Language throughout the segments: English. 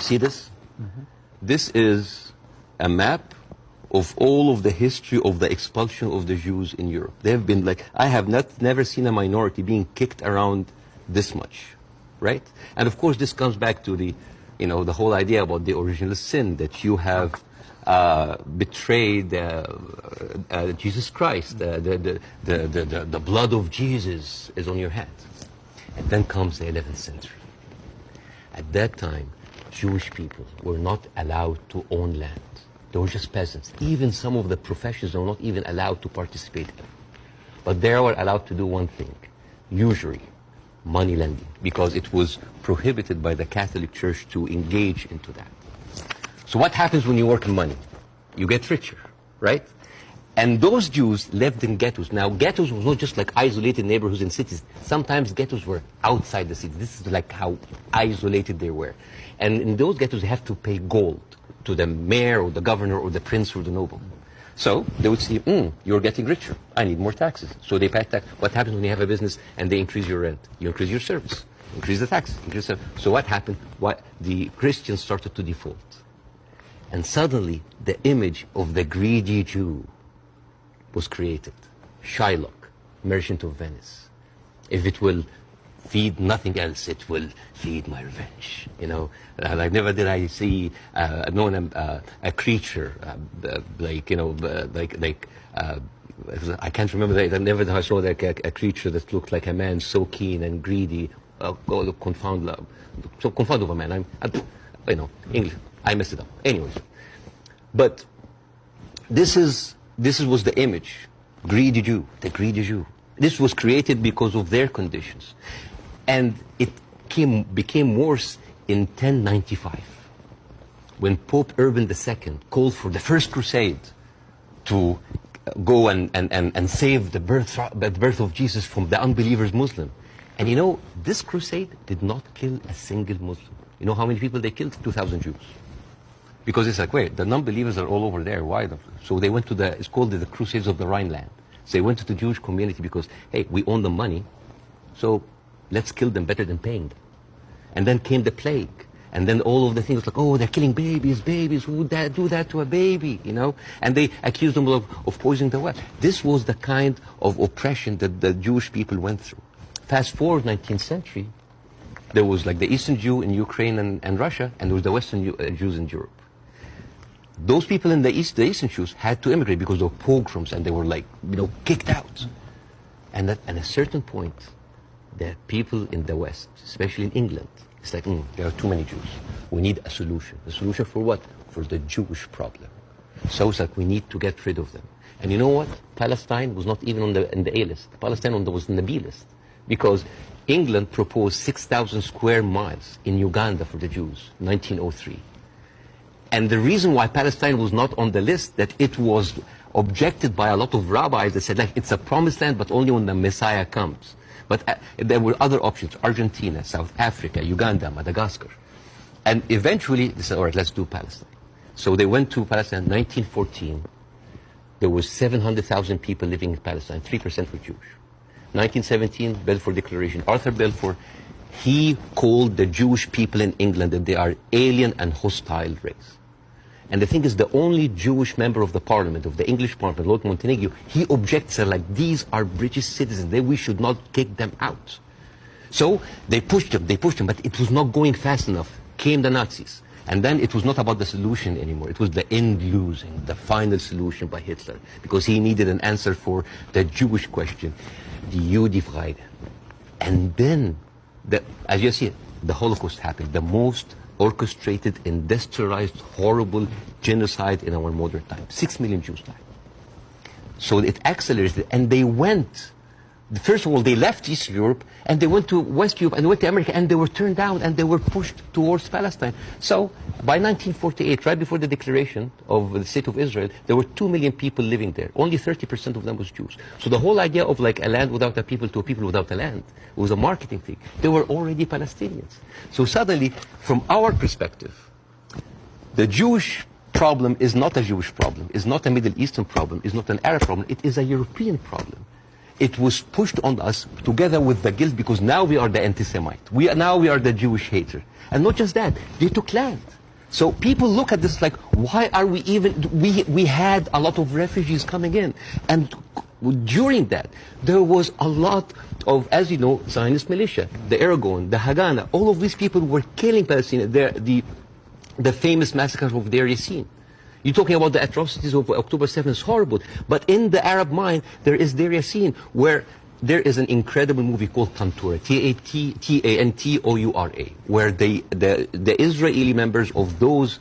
see this? This is a map of all of the history of the expulsion of the Jews in Europe. They have been like, I have never seen a minority being kicked around this much, right? And of course, this comes back to the, the whole idea about the original sin, that you have betrayed Jesus Christ. The blood of Jesus is on your hands. And then comes the 11th century. At that time, Jewish people were not allowed to own land. They were just peasants. Even some of the professions were not even allowed to participate in. But they were allowed to do one thing, usury, money lending, because it was prohibited by the Catholic Church to engage into that. So what happens when you work in money? You get richer, right? And those Jews lived in ghettos. Now, ghettos was not just like isolated neighborhoods in cities. Sometimes ghettos were outside the city. This is like how isolated they were. And in those ghettos, they have to pay gold to the mayor or the governor or the prince or the noble. So they would see, you're getting richer. I need more taxes. So they pay tax. What happens when you have a business and they increase your rent? You increase your service, increase the taxes. So what happened? The Christians started to default. And suddenly, the image of the greedy Jew was created. Shylock, merchant of Venice. If it will feed nothing else, it will feed my revenge. Like never did I see a creature I can't remember that. Never did I saw like a creature that looked like a man so keen and greedy. Confound of a man. English. I messed it up. Anyways, but this was the image, greedy Jew, the greedy Jew. This was created because of their conditions. And it became worse in 1095, when Pope Urban II called for the first crusade to go and save the birth of Jesus from the unbelievers Muslim. And this crusade did not kill a single Muslim. You know how many people they killed? 2,000 Jews. Because it's like, wait, the non-believers are all over there. Why? So they went to it's called the Crusades of the Rhineland. So they went to the Jewish community because, hey, we own the money, so let's kill them better than paying them. And then came the plague. And then all of the things like, oh, they're killing babies, who would do that to a baby, And they accused them of poisoning the well. This was the kind of oppression that the Jewish people went through. Fast forward 19th century, there was like the Eastern Jew in Ukraine and Russia, and there was the Western Jews in Europe. Those people in the Eastern Jews had to immigrate because of pogroms, and they were like, kicked out. And at a certain point, the people in the West, especially in England, it's like, there are too many Jews. We need a solution. A solution for what? For the Jewish problem. So it's like we need to get rid of them. And you know what? Palestine was not even in the A list. Palestine was in the B list. Because England proposed 6,000 square miles in Uganda for the Jews, 1903. And the reason why Palestine was not on the list, that it was objected by a lot of rabbis that said, like, it's a promised land, but only when the Messiah comes. But there were other options, Argentina, South Africa, Uganda, Madagascar. And eventually, they said, all right, let's do Palestine. So they went to Palestine in 1914. There was 700,000 people living in Palestine, 3% were Jewish. 1917, Balfour Declaration. Arthur Balfour, he called the Jewish people in England that they are alien and hostile race. And the thing is, the only Jewish member of the parliament, of the English parliament, Lord Montague, he objects, like, these are British citizens, we should not kick them out. So they pushed him, but it was not going fast enough. Came the Nazis. And then it was not about the solution anymore. It was the end losing, the final solution by Hitler, because he needed an answer for the Jewish question, the Judefrage. And then, as you see, the Holocaust happened, the most orchestrated, industrialized, horrible genocide in our modern time. 6 million Jews died. So it accelerated, and they went, first of all, they left East Europe, and they went to West Europe, and they went to America, and they were turned down, and they were pushed towards Palestine. So by 1948, right before the declaration of the State of Israel, there were 2 million people living there. Only 30% of them was Jews. So the whole idea of like a land without a people to a people without a land was a marketing thing. They were already Palestinians. So suddenly, from our perspective, the Jewish problem is not a Jewish problem, is not a Middle Eastern problem, is not an Arab problem, it is a European problem. It was pushed on us together with the guilt, because now we are the anti-Semite. Now we are the Jewish hater. And not just that, they took land. So people look at this like, why are we even, we had a lot of refugees coming in. And during that, there was a lot of, as you know, Zionist militia, the Aragon, the Haganah, all of these people were killing Palestinians. The famous massacre of Deir Yassin. You're talking about the atrocities of October 7th, it's horrible. But in the Arab mind, there is Deir Yassin, where there is an incredible movie called Tantoura, Tantoura, where the Israeli members of those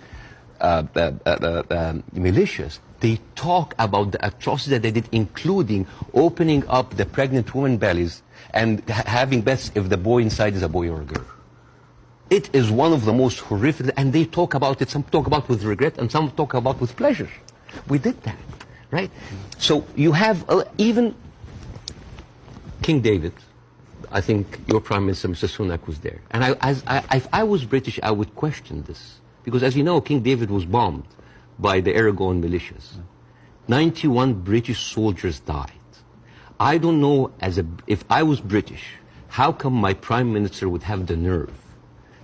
militias, they talk about the atrocities that they did, including opening up the pregnant women bellies and having bets if the boy inside is a boy or a girl. It is one of the most horrific, and they talk about it, some talk about with regret, and some talk about with pleasure. We did that, right? So you have even King David. I think your Prime Minister, Mr. Sunak, was there. And if I was British, I would question this. Because as you know, King David was bombed by the Aragon militias. 91 British soldiers died. I don't know, if I was British, how come my Prime Minister would have the nerve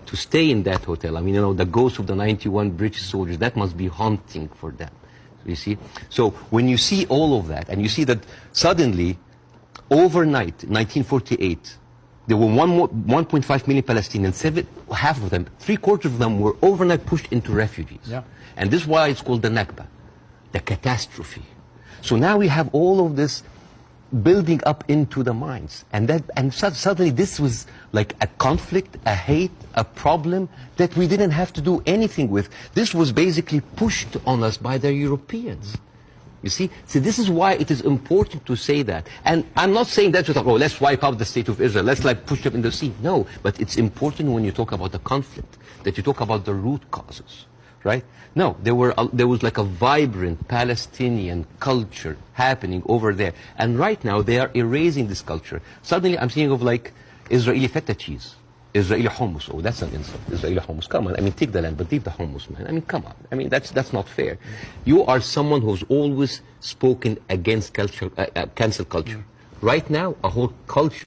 to stay in that hotel? I mean, you know, the ghosts of the 91 British soldiers, that must be haunting for them. You see? So when you see all of that, and you see that suddenly, overnight, 1948, there were 1.5 million Palestinians, half of them, 3/4 of them were overnight pushed into refugees. Yeah. And this is why it's called the Nakba, the catastrophe. So now we have all of this building up into the minds. And suddenly this was like a conflict, a hate, a problem that we didn't have to do anything with. This was basically pushed on us by the Europeans. You see? So this is why it is important to say that. And I'm not saying that to talk, oh, let's wipe out the state of Israel, let's like push them in the sea. No, but it's important when you talk about the conflict, that you talk about the root causes, right? No, there was like a vibrant Palestinian culture happening over there. And right now they are erasing this culture. Suddenly I'm thinking of like Israeli feta cheese. Israeli hummus. Oh, that's an insult. Israeli hummus. Come on. I mean, take the land, but leave the hummus, man. I mean, come on. I mean, that's not fair. You are someone who's always spoken against cancel culture. Right now, a whole culture